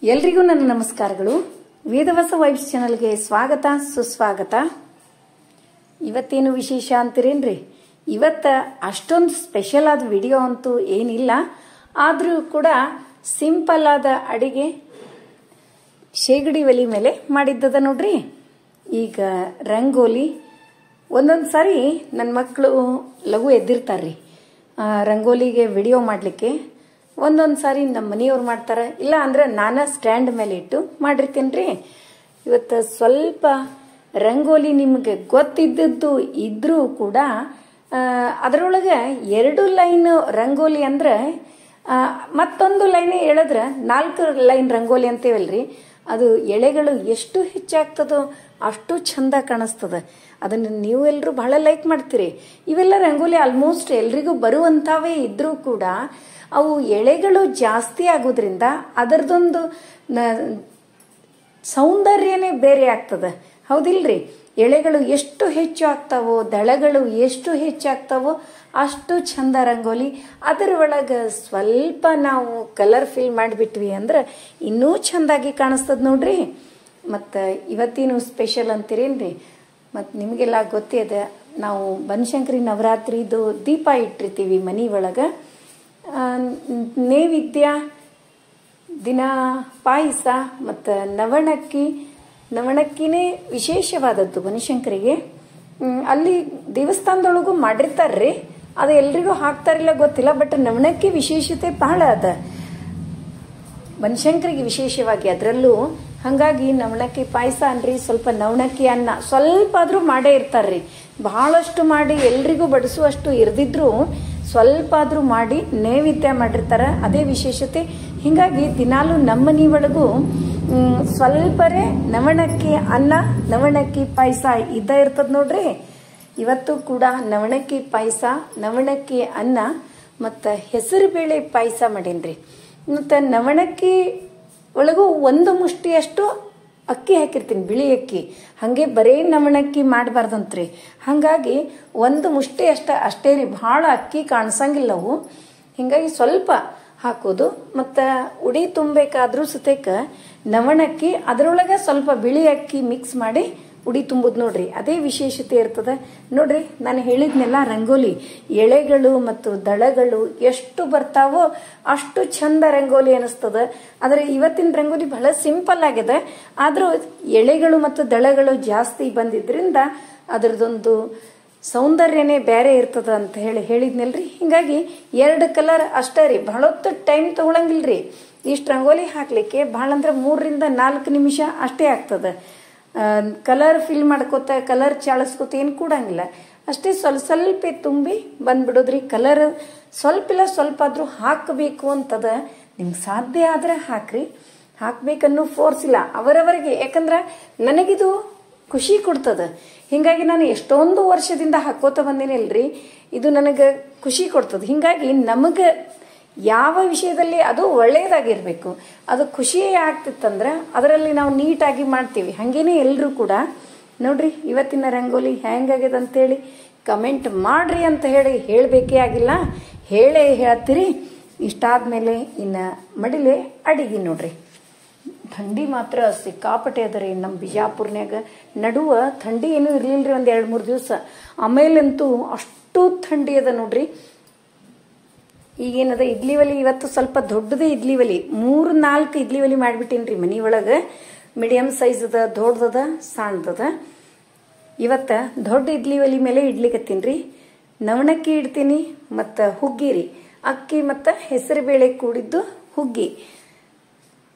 ಎಲ್ರಿಗೂ ನನ್ನ ನಮಸ್ಕಾರಗಳು. ವೇದವಸ ವೈಬ್ಸ್ ಚಾನಲ್ಗೆ ಸ್ವಾಗತ ಸುಸ್ವಾಗತ. ಇವತ್ತೇನು ವಿಶೇಷ ಅಂತೀರೇನ್ರಿ? ಇವತ್ತ ಅಷ್ಟೊಂದು ಸ್ಪೆಷಲ್ ಆದ ವಿಡಿಯೋ ಅಂತೂ ಏನಿಲ್ಲ, ಆದರೂ ಕೂಡ ಸಿಂಪಲ್ ಆದ ಅಡಿಗೆ ಶೇಗಡಿ ಒಲಿ ಮೇಲೆ ಮಾಡಿದ್ದದ ನೋಡ್ರಿ. ಈಗ ರಂಗೋಲಿ ಒಂದೊಂದು ಸಾರಿ ನನ್ನ ಮಕ್ಕಳು ಲಘು ಎದ್ದಿರ್ತಾರ್ರಿ ರಂಗೋಲಿಗೆ ವಿಡಿಯೋ ಮಾಡಲಿಕ್ಕೆ. ಒಂದೊಂದು ಸಾರಿ ನಮ್ಮ ಮನೆಯವ್ರು ಮಾಡ್ತಾರೆ, ಇಲ್ಲ ಅಂದ್ರೆ ನಾನು ಸ್ಟ್ಯಾಂಡ್ ಮೇಲೆ ಇಟ್ಟು ಮಾಡಿರ್ತೀನಿ ರೀ. ಇವತ್ತು ಸ್ವಲ್ಪ ರಂಗೋಲಿ ನಿಮಗೆ ಗೊತ್ತಿದ್ದದ್ದು ಇದ್ರೂ ಕೂಡ ಅದರೊಳಗೆ 2 ಲೈನ್ ರಂಗೋಲಿ ಅಂದ್ರೆ ಮತ್ತೊಂದು ಲೈನ್ ಹೇಳಿದ್ರೆ 4 ಲೈನ್ ರಂಗೋಲಿ ಅಂತೇವಲ್ರಿ, ಅದು ಎಳೆಗಳು ಎಷ್ಟು ಹೆಚ್ಚಾಗ್ತದೋ ಅಷ್ಟು ಚಂದ ಕಾಣಿಸ್ತದ. ಅದನ್ನು ನೀವು ಎಲ್ಲರೂ ಬಹಳ ಲೈಕ್ ಮಾಡ್ತೀರಿ. ಇವೆಲ್ಲ ರಂಗೋಲಿ ಆಲ್ಮೋಸ್ಟ್ ಎಲ್ರಿಗೂ ಬರುವಂಥವೇ ಇದ್ರೂ ಕೂಡ ಅವು ಎಳೆಗಳು ಜಾಸ್ತಿ ಆಗೋದ್ರಿಂದ ಅದರದೊಂದು ಸೌಂದರ್ಯನೇ ಬೇರೆ ಆಗ್ತದೆ, ಹೌದಿಲ್ರಿ? ಎಳೆಗಳು ಎಷ್ಟು ಹೆಚ್ಚು ಆಗ್ತಾವೋ, ದಳಗಳು ಎಷ್ಟು ಹೆಚ್ಚಾಗ್ತಾವೋ ಅಷ್ಟು ಚಂದ ರಂಗೋಲಿ. ಅದರ ಒಳಗೆ ಸ್ವಲ್ಪ ನಾವು ಕಲರ್ ಫಿಲ್ ಮಾಡಿಬಿಟ್ವಿ ಅಂದ್ರೆ ಇನ್ನೂ ಚೆಂದಾಗಿ ಕಾಣಿಸ್ತದ ನೋಡ್ರಿ. ಮತ್ತು ಇವತ್ತೇನು ಸ್ಪೆಷಲ್ ಅಂತೀರೇನ್ರಿ? ಮತ್ತು ನಿಮಗೆಲ್ಲ ಗೊತ್ತೇ ಇದೆ, ನಾವು ಬನಶಂಕರಿ ನವರಾತ್ರಿದು ದೀಪ ಇಟ್ಟಿರ್ತೀವಿ ಮನೆ ಒಳಗೆ. ನೈವೇದ್ಯ ದಿನ ಪಾಯಸ ಮತ್ತು ನವಣಕ್ಕಿನೇ ವಿಶೇಷವಾದದ್ದು ಬನಶಂಕರಿಗೆ. ಅಲ್ಲಿ ದೇವಸ್ಥಾನದೊಳಗೂ ಮಾಡಿರ್ತಾರ್ರಿ, ಅದು ಎಲ್ರಿಗೂ ಹಾಕ್ತಾರಿಲ್ಲ ಗೊತ್ತಿಲ್ಲ, ಬಟ್ ನವಣಕ್ಕಿ ವಿಶೇಷತೆ ಬಹಳ ಅದ ಬನಶಂಕರಿಗೆ ವಿಶೇಷವಾಗಿ. ಅದರಲ್ಲೂ ಹಾಗಾಗಿ ನವಣಕ್ಕಿ ಪಾಯಸ ಅನ್ರಿ, ಸ್ವಲ್ಪ ನವಣಕ್ಕಿ ಅನ್ನ ಸ್ವಲ್ಪ ಆದ್ರೂ ಮಾಡೇ ಇರ್ತಾರ್ರಿ. ಬಹಳಷ್ಟು ಮಾಡಿ ಎಲ್ರಿಗೂ ಬಡಿಸುವಷ್ಟು ಇರ್ದಿದ್ರು ಸ್ವಲ್ಪ ಆದ್ರೂ ಮಾಡಿ ನೈವೇದ್ಯ ಮಾಡಿರ್ತಾರ, ಅದೇ ವಿಶೇಷತೆ. ಹಿಂಗಾಗಿ ದಿನಾಲು ನಮ್ಮ ಮನೆ ಒಳಗೂ ಸ್ವಲ್ಪರೇ ನವಣಕ್ಕಿ ಅನ್ನ ನವಣಕ್ಕಿ ಪಾಯಸ ಇದ್ದ ಇರ್ತದ ನೋಡ್ರಿ. ಇವತ್ತು ಕೂಡ ನವಣಕ್ಕಿ ಪಾಯಸ, ನವಣಕ್ಕಿ ಅನ್ನ ಮತ್ತು ಹೆಸರು ಬೇಳೆ ಪಾಯಸ ಮಾಡೇನ್ರಿ. ಮತ್ತು ನವಣಕ್ಕಿ ಒಳಗೂ 1 ಮುಷ್ಟಿಯಷ್ಟು ಅಕ್ಕಿ ಹಾಕಿರ್ತೀನಿ, ಬಿಳಿ ಅಕ್ಕಿ. ಹಾಗೆ ಬರೀ ನವಣಕ್ಕಿ ಮಾಡಬಾರ್ದಂತ್ರಿ. ಹಾಗಾಗಿ 1 ಮುಷ್ಟಿ ಅಷ್ಟೇ ರೀ, ಭಾಳ ಅಕ್ಕಿ ಕಾಣಿಸಂಗಿಲ್ಲವು. ಹಿಂಗಾಗಿ ಸ್ವಲ್ಪ ಹಾಕೋದು. ಮತ್ತು ಉಡಿ ತುಂಬಬೇಕಾದ್ರೂ ಸತೇಕ ನವಣಕ್ಕಿ ಅದರೊಳಗೆ ಸ್ವಲ್ಪ ಬಿಳಿ ಅಕ್ಕಿ ಮಿಕ್ಸ್ ಮಾಡಿ ಉಡಿ ತುಂಬುದು ನೋಡ್ರಿ, ಅದೇ ವಿಶೇಷತೆ ಇರ್ತದೆ ನೋಡ್ರಿ. ನಾನು ಹೇಳಿದ್ನೆಲ್ಲ ರಂಗೋಲಿ ಎಳೆಗಳು ಮತ್ತು ದಳಗಳು ಎಷ್ಟು ಬರ್ತಾವೋ ಅಷ್ಟು ಚಂದ ರಂಗೋಲಿ ಅನಿಸ್ತದ. ಆದರೆ ಇವತ್ತಿನ ರಂಗೋಲಿ ಬಹಳ ಸಿಂಪಲ್ ಆಗಿದೆ, ಆದರೂ ಎಳೆಗಳು ಮತ್ತು ದಳಗಳು ಜಾಸ್ತಿ ಬಂದಿದ್ರಿಂದ ಅದರದೊಂದು ಸೌಂದರ್ಯನೇ ಬೇರೆ ಇರ್ತದ ಅಂತ ಹೇಳಿದ್ನಲ್ರಿ. ಹಿಂಗಾಗಿ 2 ಕಲರ್ ಅಷ್ಟೇ ರೀ, ಬಹಳ ಹೊತ್ತು ಟೈಮ್ ತಗೊಳಂಗಿಲ್ರಿ. ಇಷ್ಟು ರಂಗೋಲಿ ಹಾಕ್ಲಿಕ್ಕೆ ಭಾಳ ಅಂದ್ರೆ 3 ರಿಂದ 4 ನಿಮಿಷ ಅಷ್ಟೇ ಆಗ್ತದ. ಕಲರ್ ಫಿಲ್ ಮಾಡ್ಕೋತ ಕಲರ್ ಚಾಳಿಸ್ಕೋತ ಏನು ಕೂಡಂಗಿಲ್ಲ, ಅಷ್ಟೇ ಸ್ವಲ್ಪ ತುಂಬಿ ಬಂದ್ಬಿಡೋದ್ರಿ. ಕಲರ್ ಸ್ವಲ್ಪ ಆದ್ರೂ ಹಾಕಬೇಕು ಅಂತದ. ನಿಮ್ಗೆ ಸಾಧ್ಯ ಆದ್ರೆ ಹಾಕ್ರಿ, ಹಾಕ್ಬೇಕನ್ನೋ ಫೋರ್ಸ್ ಇಲ್ಲ, ಅವರವರಿಗೆ. ಯಾಕಂದ್ರೆ ನನಗಿದು ಖುಷಿ ಕೊಡ್ತದ. ಹಿಂಗಾಗಿ ನಾನು ಎಷ್ಟೊಂದು ವರ್ಷದಿಂದ ಹಾಕೋತ ಬಂದೇನಲ್ರಿ, ಇದು ನನಗೆ ಖುಷಿ ಕೊಡ್ತದ. ಹಿಂಗಾಗಿ ನಮಗೆ ಯಾವ ವಿಷಯದಲ್ಲಿ ಅದು ಒಳ್ಳೆಯದಾಗಿರ್ಬೇಕು, ಅದು ಖುಷಿಯೇ ಆಗ್ತಿತ್ತಂದ್ರೆ ಅದರಲ್ಲಿ ನಾವು ನೀಟಾಗಿ ಮಾಡ್ತೀವಿ. ಹಾಗೇನೆ ಎಲ್ಲರೂ ಕೂಡ ನೋಡ್ರಿ ಇವತ್ತಿನ ರಂಗೋಲಿ ಹೆಂಗಾಗ್ಯದ ಅಂತೇಳಿ ಕಮೆಂಟ್ ಮಾಡ್ರಿ ಅಂತ ಹೇಳಬೇಕೇ ಆಗಿಲ್ಲ, ಹೇಳೇ ಹೇಳ್ತೀರಿ. ಇಷ್ಟಾದ್ಮೇಲೆ ಇನ್ನು ಮಡಿಲೆ ಅಡಿಗೆ ನೋಡ್ರಿ. ಥಂಡಿ ಮಾತ್ರ ಸಿಕ್ಕಾಪಟ್ಟೆ ಅದ ರೀ ನಮ್ಮ ಬಿಜಾಪುರ್ನ್ಯಾಗ. ನಡುವ ಥಂಡಿ ಏನೂ ಇರ್ಲಿಲ್ರಿ ಒಂದು 2-3 ದಿವಸ, ಆಮೇಲಂತೂ ಅಷ್ಟು ಥಂಡಿ ಅದ ನೋಡ್ರಿ. ಈಗೇನದ ಇಡ್ಲಿ ಒಲಿ, ಇವತ್ತು ಸ್ವಲ್ಪ ದೊಡ್ಡದೇ ಇಡ್ಲಿ ಒಲಿ, 3-4 ಇಡ್ಲಿ ಒಲಿ ಮಾಡಿಬಿಟ್ಟೇನ್ರಿ ಮನೆ ಒಳಗೆ. ಮೀಡಿಯಮ್ ಸೈಜ್ ಅದ, ದೊಡ್ಡದದ, ಸಣ್ಣದದ. ಇವತ್ತ ದೊಡ್ಡ ಇಡ್ಲಿ ಒಲಿ ಮೇಲೆ ಇಡ್ಲಿಕತ್ತೀನಿ. ನವಣಕ್ಕಿ ಇಡ್ತೀನಿ ಮತ್ತು ಹುಗ್ಗಿ ರೀ, ಅಕ್ಕಿ ಮತ್ತು ಹೆಸರು ಬೇಳೆ ಕೂಡಿದ್ದು ಹುಗ್ಗಿ.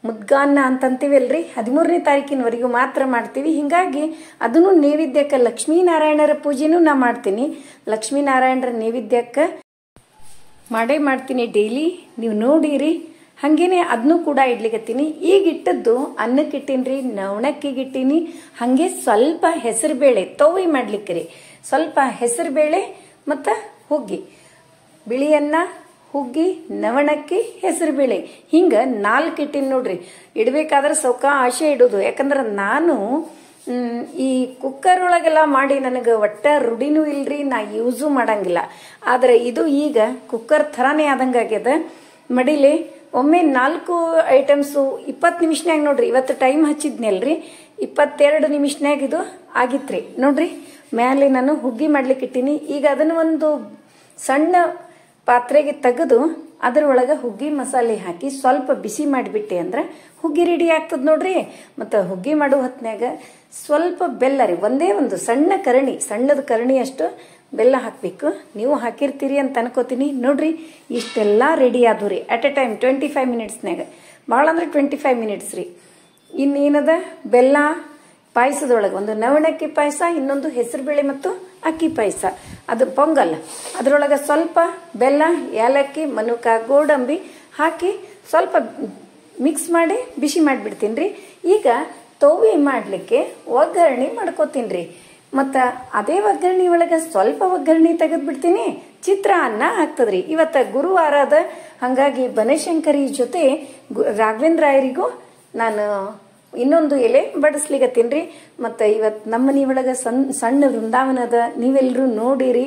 ಮುದ್ಗಾನ್ನ ಅಂತಂತೀವಲ್ರಿ, 13ನೇ ತಾರೀಕಿನವರೆಗೂ ಮಾತ್ರ ಮಾಡ್ತೀವಿ. ಹಿಂಗಾಗಿ ಅದನ್ನು ನೈವೇದ್ಯಕ್ಕೆ ಲಕ್ಷ್ಮೀನಾರಾಯಣರ ಪೂಜೆನೂ ನಾ ಮಾಡ್ತೀನಿ. ಲಕ್ಷ್ಮೀನಾರಾಯಣರ ನೈವೇದ್ಯಕ್ಕೆ ಮಾಡೇ ಮಾಡ್ತೀನಿ ಡೈಲಿ, ನೀವು ನೋಡಿರಿ. ಹಾಗೇನೆ ಅದನ್ನು ಕೂಡ ಇಡ್ಲಿಕತ್ತೀನಿ. ಈಗ ಇಟ್ಟದ್ದು ಅನ್ನಕ್ಕೆ ಇಟ್ಟೀನಿ, ನವಣಕ್ಕಿಗೆ ಇಟ್ಟೀನಿ. ಹಾಗೆ ಸ್ವಲ್ಪ ಹೆಸರು ಬೇಳೆ ತೋವಿ ಮಾಡ್ಲಿಕ್ಕೆ ರೀ, ಸ್ವಲ್ಪ ಹೆಸರು ಬೇಳೆ ಮತ್ತು ಹುಗ್ಗಿ, ಬಿಳಿ ಅನ್ನ, ಹುಗ್ಗಿ, ನವಣಕ್ಕಿ, ಹೆಸರು ಬೇಳೆ, ಹಿಂಗೆ 4 ಇಟ್ಟೀನಿ ನೋಡ್ರಿ. ಇಡಬೇಕಾದ್ರೆ ಸೌಕ ಆಸೆ ಇಡೋದು, ಯಾಕಂದ್ರೆ ನಾನು ಈ ಕುಕ್ಕರ್ ಒಳಗೆಲ್ಲ ಮಾಡಿ ನನಗೆ ಒಟ್ಟ ರೂಢಿನೂ ಇಲ್ರಿ, ನಾ ಯೂಸು ಮಾಡಂಗಿಲ್ಲ. ಆದರೆ ಇದು ಈಗ ಕುಕ್ಕರ್ ಥರಾನೇ ಆದಂಗಾಗ್ಯದ. ಮಡಿಲೆ ಒಮ್ಮೆ 4 ಐಟಮ್ಸು 20 ನಿಮಿಷನ್ಯಾಗ ನೋಡ್ರಿ. ಇವತ್ತು ಟೈಮ್ ಹಚ್ಚಿದ್ನಲ್ರಿ, 22 ನಿಮಿಷನ್ಯಾಗ ಇದು ಆಗಿತ್ರಿ. ನೋಡ್ರಿ ಮ್ಯಾಲೆ ನಾನು ಹುಗ್ಗಿ ಮಾಡ್ಲಿಕ್ಕೆ ಇಟ್ಟೀನಿ. ಈಗ ಅದನ್ನ ಒಂದು ಸಣ್ಣ ಪಾತ್ರೆಗೆ ತೆಗೆದು ಅದರೊಳಗೆ ಹುಗ್ಗಿ ಮಸಾಲೆ ಹಾಕಿ ಸ್ವಲ್ಪ ಬಿಸಿ ಮಾಡಿಬಿಟ್ಟೆ ಅಂದ್ರೆ ಹುಗ್ಗಿ ರೆಡಿ ಆಗ್ತದ ನೋಡ್ರಿ. ಮತ್ತು ಹುಗ್ಗಿ ಮಾಡೋ ಹೊತ್ನ್ಯಾಗ ಸ್ವಲ್ಪ ಬೆಲ್ಲ ರೀ, ಒಂದೇ ಒಂದು ಸಣ್ಣ ಕರಣಿ, ಸಣ್ಣದ ಕರಣಿ ಅಷ್ಟು ಬೆಲ್ಲ ಹಾಕಬೇಕು. ನೀವು ಹಾಕಿರ್ತೀರಿ ಅಂತ ಅನ್ಕೋತೀನಿ. ನೋಡ್ರಿ ಇಷ್ಟೆಲ್ಲ ರೆಡಿ ಆದ್ವು ರೀ ಅಟ್ ಎ ಟೈಮ್ 25 ಮಿನಿಟ್ಸ್ನಾಗ. ಭಾಳ ಅಂದ್ರೆ 25 ಮಿನಿಟ್ಸ್ ರೀ. ಇನ್ನೇನದ ಬೆಲ್ಲ ಪಾಯಸದೊಳಗೆ ಒಂದು ನವಣಕ್ಕಿ ಪಾಯಸ, ಇನ್ನೊಂದು ಹೆಸರುಬೇಳೆ ಮತ್ತು ಅಕ್ಕಿ ಪಾಯಸ, ಅದು ಪೊಂಗಲ್. ಅದರೊಳಗೆ ಸ್ವಲ್ಪ ಬೆಲ್ಲ, ಏಲಕ್ಕಿ, ಮನುಕ, ಗೋಡಂಬಿ ಹಾಕಿ ಸ್ವಲ್ಪ ಮಿಕ್ಸ್ ಮಾಡಿ ಬಿಸಿ ಮಾಡಿಬಿಡ್ತೀನಿ ರೀ. ಈಗ ತೋವಿ ಮಾಡಲಿಕ್ಕೆ ಒಗ್ಗರಣೆ ಮಾಡ್ಕೋತೀನಿ ರೀ. ಮತ್ತು ಅದೇ ಒಗ್ಗರಣೆ ಒಳಗೆ ಸ್ವಲ್ಪ ಒಗ್ಗರಣೆ ತೆಗೆದ್ಬಿಡ್ತೀನಿ, ಚಿತ್ರಾನ್ನ ಆಗ್ತದ್ರಿ. ಇವತ್ತು ಗುರುವಾರ ಅದ, ಹಾಗಾಗಿ ಬನಶಂಕರಿ ಜೊತೆ ರಾಘವೇಂದ್ರ ರಾಯರಿಗೂ ನಾನು ಇನ್ನೊಂದು ಎಲೆ ಬಡಿಸ್ಲಿಕತ್ತೀನಿ ರೀ. ಮತ್ತು ಇವತ್ತು ನಮ್ಮ ಮನೆ ಒಳಗೆ ಸಣ್ಣ ವೃಂದಾವನ ಅದ, ನೀವೆಲ್ಲರೂ ನೋಡಿರಿ.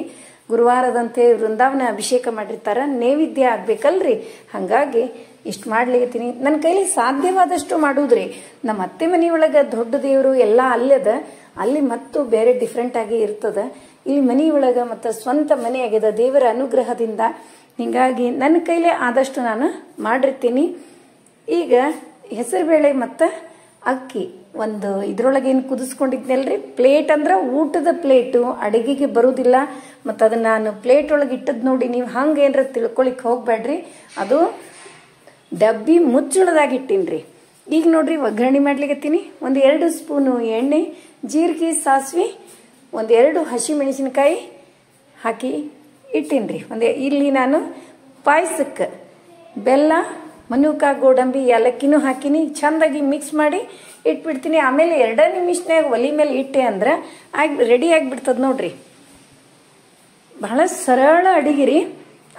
ಗುರುವಾರದಂತೆ ವೃಂದಾವನ ಅಭಿಷೇಕ ಮಾಡಿರ್ತಾರ, ನೈವೇದ್ಯ ಆಗ್ಬೇಕಲ್ರಿ. ಹಾಗಾಗಿ ಇಷ್ಟು ಮಾಡ್ಲಿಕತ್ತೀನಿ. ನನ್ನ ಕೈಲಿ ಸಾಧ್ಯವಾದಷ್ಟು ಮಾಡುದ್ರಿ. ನಮ್ಮ ಅತ್ತೆ ಮನೆಯೊಳಗೆ ದೊಡ್ಡ ದೇವರು ಎಲ್ಲ ಅಲ್ಲದ, ಅಲ್ಲಿ ಮತ್ತು ಬೇರೆ ಡಿಫ್ರೆಂಟ್ ಆಗಿ ಇರ್ತದ. ಇಲ್ಲಿ ಮನೆಯೊಳಗೆ ಮತ್ತು ಸ್ವಂತ ಮನೆ ಆಗ್ಯದ ದೇವರ ಅನುಗ್ರಹದಿಂದ. ಹೀಗಾಗಿ ನನ್ನ ಕೈಲೇ ಆದಷ್ಟು ನಾನು ಮಾಡಿರ್ತೀನಿ. ಈಗ ಹೆಸರುಬೇಳೆ ಮತ್ತು ಅಕ್ಕಿ ಒಂದು ಇದ್ರೊಳಗೆ ಏನು ಕುದಿಸ್ಕೊಂಡಿದ್ನಲ್ರಿ, ಪ್ಲೇಟ್ ಅಂದ್ರೆ ಊಟದ ಪ್ಲೇಟು, ಅಡಿಗೆಗೆ ಬರುವುದಿಲ್ಲ. ಮತ್ತು ಅದನ್ನ ನಾನು ಪ್ಲೇಟ್ ಒಳಗೆ ಇಟ್ಟದ್ ನೋಡಿ ನೀವು ಹಂಗೆ ಏನಾರ ತಿಳ್ಕೊಳಿಕ್ ಹೋಗ್ಬೇಡ್ರಿ. ಅದು ಡಬ್ಬಿ ಮುಚ್ಚಳದಾಗಿ ಇಟ್ಟೀನ್ರಿ. ಈಗ ನೋಡ್ರಿ ಒಗ್ಗರಣೆ ಮಾಡ್ಲಿಕತ್ತೀನಿ. ಒಂದು 2 ಸ್ಪೂನು ಎಣ್ಣೆ, ಜೀರಿಗೆ, ಸಾಸಿವೆ, 1-2 ಹಸಿಮೆಣಸಿನಕಾಯಿ ಹಾಕಿ ಇಟ್ಟೀನ್ರಿ. ಇಲ್ಲಿ ನಾನು ಪಾಯಸಕ್ಕೆ ಬೆಲ್ಲ, ಮನುಕ, ಗೋಡಂಬಿ, ಏಲಕ್ಕಿನೂ ಹಾಕಿನಿ. ಚಂದಾಗಿ ಮಿಕ್ಸ್ ಮಾಡಿ ಇಟ್ಬಿಡ್ತೀನಿ. ಆಮೇಲೆ 2 ನಿಮಿಷನಾಗ ಒಲಿ ಮೇಲೆ ಇಟ್ಟೆ ಅಂದ್ರೆ ರೆಡಿ ಆಗಿಬಿಡ್ತದ ನೋಡ್ರಿ. ಬಹಳ ಸರಳ ಅಡಿಗೆ ರೀ.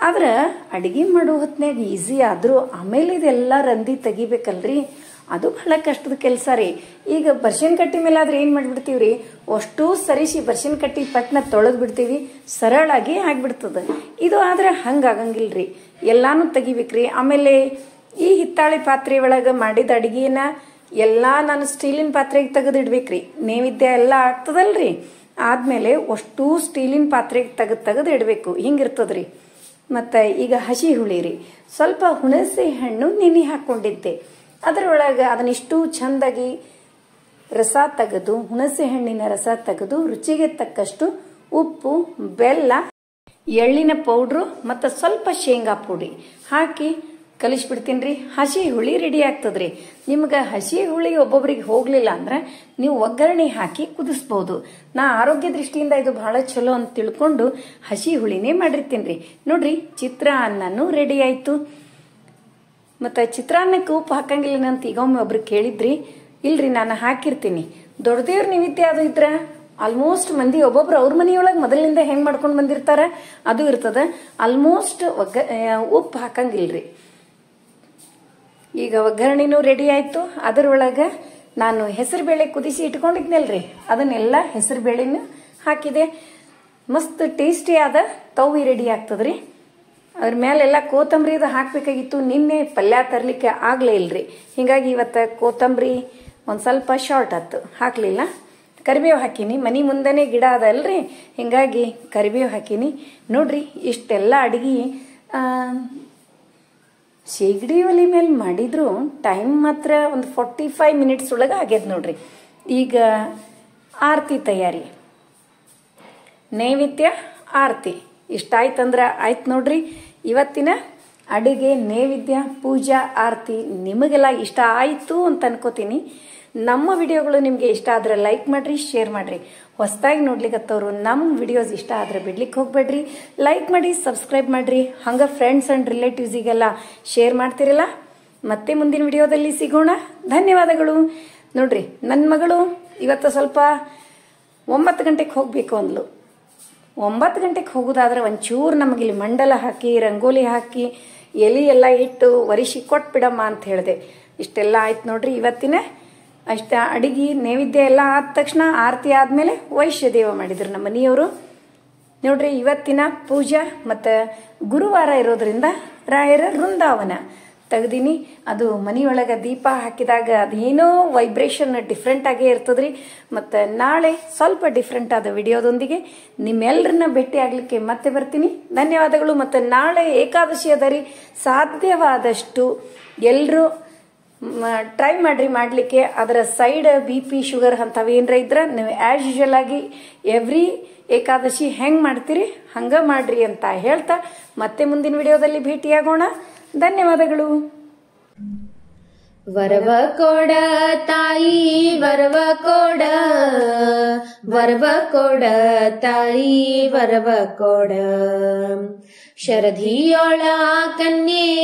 ಆದ್ರೆ ಅಡಿಗೆ ಮಾಡೋ ಹೊತ್ನಾಗ ಈಸಿ ಆದ್ರೂ ಆಮೇಲೆ ಇದೆಲ್ಲ ರಂದಿ ತೆಗಿಬೇಕಲ್ರಿ, ಅದು ಬಹಳ ಕಷ್ಟದ ಕೆಲಸ ರೀ. ಈಗ ಬರ್ಶಿನ ಕಟ್ಟಿ ಮೇಲೆ ಆದ್ರೆ ಏನ್ ಮಾಡ್ಬಿಡ್ತೀವ್ರಿ, ಅಷ್ಟು ಸರಿಸಿ ಬರ್ಶಿನ ಕಟ್ಟಿ ಪಟ್ನ ತೊಳೆದ್ ಬಿಡ್ತೀವಿ, ಸರಳಾಗಿ ಆಗ್ಬಿಡ್ತದ. ಇದು ಆದ್ರೆ ಹಂಗಾಗಂಗಿಲ್ರಿ, ಎಲ್ಲಾನು ತೆಗಿಬೇಕ್ರಿ. ಆಮೇಲೆ ಈ ಹಿತ್ತಾಳೆ ಪಾತ್ರೆ ಒಳಗ ಮಾಡಿದ ಅಡಿಗೆನ ಎಲ್ಲಾ ನಾನು ಸ್ಟೀಲಿನ ಪಾತ್ರೆಗೆ ತೆಗೆದಿಡ್ಬೇಕ್ರಿ. ನೈವೇದ್ಯ ಎಲ್ಲ ಆಗ್ತದಲ್ರಿ, ಆದ್ಮೇಲೆ ಅಷ್ಟು ಸ್ಟೀಲಿನ ಪಾತ್ರೆಗೆ ತೆಗೆದು ಇಡ್ಬೇಕು. ಹಿಂಗಿರ್ತದ್ರಿ. ಮತ್ತು ಈಗ ಹಸಿ ಹುಳಿ ರೀ, ಸ್ವಲ್ಪ ಹುಣಸೆ ಹಣ್ಣು ನೆನೆ ಹಾಕೊಂಡಿದ್ದೆ. ಅದರೊಳಗೆ ಅದನ್ನಿಷ್ಟು ಚಂದಾಗಿ ರಸ ತೆಗೆದು, ಹುಣಸೆ ಹಣ್ಣಿನ ರಸ ತೆಗೆದು, ರುಚಿಗೆ ತಕ್ಕಷ್ಟು ಉಪ್ಪು, ಬೆಲ್ಲ, ಎಳ್ಳಿನ ಪೌಡ್ರು ಮತ್ತು ಸ್ವಲ್ಪ ಶೇಂಗಾ ಪುಡಿ ಹಾಕಿ ಕಲಿಸ್ಬಿಡ್ತೀನಿ ರೀ. ಹಸಿ ಹುಳಿ ರೆಡಿ ಆಗ್ತದ್ರಿ. ನಿಮ್ಗೆ ಹಸಿ ಹುಳಿ ಒಬ್ಬೊಬ್ರಿಗೆ ಹೋಗ್ಲಿಲ್ಲ ಅಂದ್ರೆ ನೀವು ಒಗ್ಗರಣೆ ಹಾಕಿ ಕುದಿಸ್ಬೋದು. ನಾ ಆರೋಗ್ಯ ದೃಷ್ಟಿಯಿಂದ ಇದು ಬಹಳ ಚಲೋ ಅಂತ ತಿಳ್ಕೊಂಡು ಹಸಿ ಹುಳಿನೇ ಮಾಡಿರ್ತೀನಿ ರೀ. ನೋಡ್ರಿ ಚಿತ್ರಾನ್ನನೂ ರೆಡಿ ಆಯ್ತು. ಮತ್ತು ಚಿತ್ರಾನ್ನಕ್ಕೆ ಉಪ್ಪು ಹಾಕಂಗಿಲ್ಲ ಅಂತ ಈಗೊಮ್ಮೆ ಒಬ್ರು ಕೇಳಿದ್ರಿ. ಇಲ್ರಿ ನಾನು ಹಾಕಿರ್ತೀನಿ. ದೊಡ್ಡ ದೇವ್ರ ನೈವೇದ್ಯ ಅದು ಇದ್ರ ಆಲ್ಮೋಸ್ಟ್ ಮಂದಿ ಒಬ್ಬೊಬ್ರು ಅವ್ರ ಮನೆಯೊಳಗೆ ಮೊದಲಿನಿಂದ ಹೆಂಗ್ ಮಾಡ್ಕೊಂಡು ಬಂದಿರ್ತಾರ ಅದು ಇರ್ತದ. ಆಲ್ಮೋಸ್ಟ್ ಉಪ್ಪು ಹಾಕಂಗಿಲ್ರಿ. ಈಗ ಒಗ್ಗರಣೆನೂ ರೆಡಿ ಆಯ್ತು. ಅದರೊಳಗೆ ನಾನು ಹೆಸರುಬೇಳೆ ಕುದಿಸಿ ಇಟ್ಕೊಂಡಿದ್ನಲ್ರಿ, ಅದನ್ನೆಲ್ಲ ಹೆಸರುಬೇಳೆನ ಹಾಕಿದೆ. ಮಸ್ತ್ ಟೇಸ್ಟಿ ಆದ ತವ್ವಿ ರೆಡಿ ಆಗ್ತದ್ರಿ. ಅದ್ರ ಮೇಲೆಲ್ಲ ಕೋತಂಬರಿದು ಹಾಕ್ಬೇಕಾಗಿತ್ತು. ನಿನ್ನೆ ಪಲ್ಯ ತರ್ಲಿಕ್ಕೆ ಆಗ್ಲೇ ಇಲ್ರಿ, ಹಿಂಗಾಗಿ ಇವತ್ತು ಕೋತಂಬರಿ ಒಂದು ಸ್ವಲ್ಪ ಶಾರ್ಟ್ ಆಯ್ತು, ಹಾಕ್ಲಿಲ್ಲ. ಕರಿಬೇವು ಹಾಕಿನಿ, ಮನಿ ಮುಂದೆನೆ ಗಿಡ ಅದಲ್ರಿ, ಹಿಂಗಾಗಿ ಕರಿಬೇವು ಹಾಕಿನಿ. ನೋಡ್ರಿ ಇಷ್ಟೆಲ್ಲ ಅಡಿಗೆ ಶೇಗಡಿ ಒಲಿ ಮೇಲೆ ಮಾಡಿದ್ರು ಟೈಮ್ ಮಾತ್ರ ಒಂದು 45 ಮಿನಿಟ್ಸ್ ಒಳಗೆ ಆಗ್ಯದ ನೋಡ್ರಿ. ಈಗ ಆರತಿ ತಯಾರಿ, ನೈವೇದ್ಯ, ಆರತಿ ಇಷ್ಟಾಯ್ತಂದ್ರೆ ಆಯ್ತು ನೋಡ್ರಿ. ಇವತ್ತಿನ ಅಡಿಗೆ, ನೈವೇದ್ಯ, ಪೂಜಾ, ಆರತಿ ನಿಮಗೆಲ್ಲ ಇಷ್ಟ ಆಯಿತು ಅಂತ ಅನ್ಕೋತೀನಿ. ನಮ್ಮ ವಿಡಿಯೋಗಳು ನಿಮಗೆ ಇಷ್ಟ ಆದ್ರೆ ಲೈಕ್ ಮಾಡ್ರಿ, ಶೇರ್ ಮಾಡ್ರಿ. ಹೊಸದಾಗಿ ನೋಡ್ಲಿಕ್ಕತ್ತವ್ರು ನಮ್ಮ ವಿಡಿಯೋಸ್ ಇಷ್ಟ ಆದ್ರೆ ಬಿಡ್ಲಿಕ್ಕೆ ಹೋಗ್ಬೇಡ್ರಿ. ಲೈಕ್ ಮಾಡಿ, ಸಬ್ಸ್ಕ್ರೈಬ್ ಮಾಡ್ರಿ. ಹಂಗ ಫ್ರೆಂಡ್ಸ್ ಅಂಡ್ ರಿಲೇಟಿವ್ಸಿಗೆಲ್ಲ ಶೇರ್ ಮಾಡ್ತಿರಲ್ಲ. ಮತ್ತೆ ಮುಂದಿನ ವಿಡಿಯೋದಲ್ಲಿ ಸಿಗೋಣ. ಧನ್ಯವಾದಗಳು. ನೋಡ್ರಿ ನನ್ನ ಮಗಳು ಇವತ್ತು ಸ್ವಲ್ಪ 9 ಗಂಟೆಗೆ ಹೋಗ್ಬೇಕು ಅಂದ್ಲು. 9 ಗಂಟೆಗೆ ಹೋಗೋದಾದ್ರೆ ಒಂಚೂರು ನಮಗಿಲ್ಲಿ ಮಂಡಲ ಹಾಕಿ, ರಂಗೋಲಿ ಹಾಕಿ, ಎಲೆ ಎಲ್ಲ ಇಟ್ಟು ಒರಿಸಿ ಕೊಟ್ಬಿಡಮ್ಮ ಅಂತ ಹೇಳಿದೆ. ಇಷ್ಟೆಲ್ಲ ಆಯ್ತು ನೋಡ್ರಿ ಇವತ್ತಿನ ಅಷ್ಟ ಅಡಿಗೆ. ನೈವೇದ್ಯ ಎಲ್ಲ ಆದ ತಕ್ಷಣ ಆರತಿ ಆದ್ಮೇಲೆ ವೈಶ್ಯದೇವ ಮಾಡಿದ್ರು ನಮ್ಮ ಮನೆಯವರು. ನೋಡ್ರಿ ಇವತ್ತಿನ ಪೂಜಾ ಮತ್ತು ಗುರುವಾರ ಇರೋದ್ರಿಂದ ರಾಯರ ವೃಂದಾವನ ತೆಗ್ದೀನಿ. ಅದು ಮನೆಯೊಳಗೆ ದೀಪ ಹಾಕಿದಾಗ ಅದೇನೋ ವೈಬ್ರೇಷನ್ ಡಿಫ್ರೆಂಟ್ ಆಗೇ ಇರ್ತದ್ರಿ. ಮತ್ತು ನಾಳೆ ಸ್ವಲ್ಪ ಡಿಫ್ರೆಂಟ್ ಆದ ವಿಡಿಯೋದೊಂದಿಗೆ ನಿಮ್ಮೆಲ್ಲರನ್ನ ಭೇಟಿ ಆಗಲಿಕ್ಕೆ ಮತ್ತೆ ಬರ್ತೀನಿ. ಧನ್ಯವಾದಗಳು. ಮತ್ತು ನಾಳೆ ಏಕಾದಶಿ ಅದ ರೀ. ಸಾಧ್ಯವಾದಷ್ಟು ಎಲ್ಲರೂ ಟ್ರೈ ಮಾಡ್ರಿ ಮಾಡಲಿಕ್ಕೆ. ಅದರ ಸೈಡ್ BP ಶುಗರ್ ಅಂಥವೇನರ ಇದ್ರೆ ನೀವು ಆ್ಯಸ್ ಯೂಶುವಲ್ ಆಗಿ ಎವ್ರಿ ಏಕಾದಶಿ ಹೆಂಗೆ ಮಾಡ್ತೀರಿ ಹಂಗೆ ಮಾಡ್ರಿ ಅಂತ ಹೇಳ್ತಾ ಮತ್ತೆ ಮುಂದಿನ ವಿಡಿಯೋದಲ್ಲಿ ಭೇಟಿಯಾಗೋಣ. ಧನ್ಯವಾದಗಳು. ವರವ ಕೊಡ ತಾಯಿ ವರವ ಕೊಡ, ವರವ ಕೊಡ ತಾಯಿ ವರವ ಕೊಡ, ಶರಧಿಯೊಳ ಕನ್ಯೆ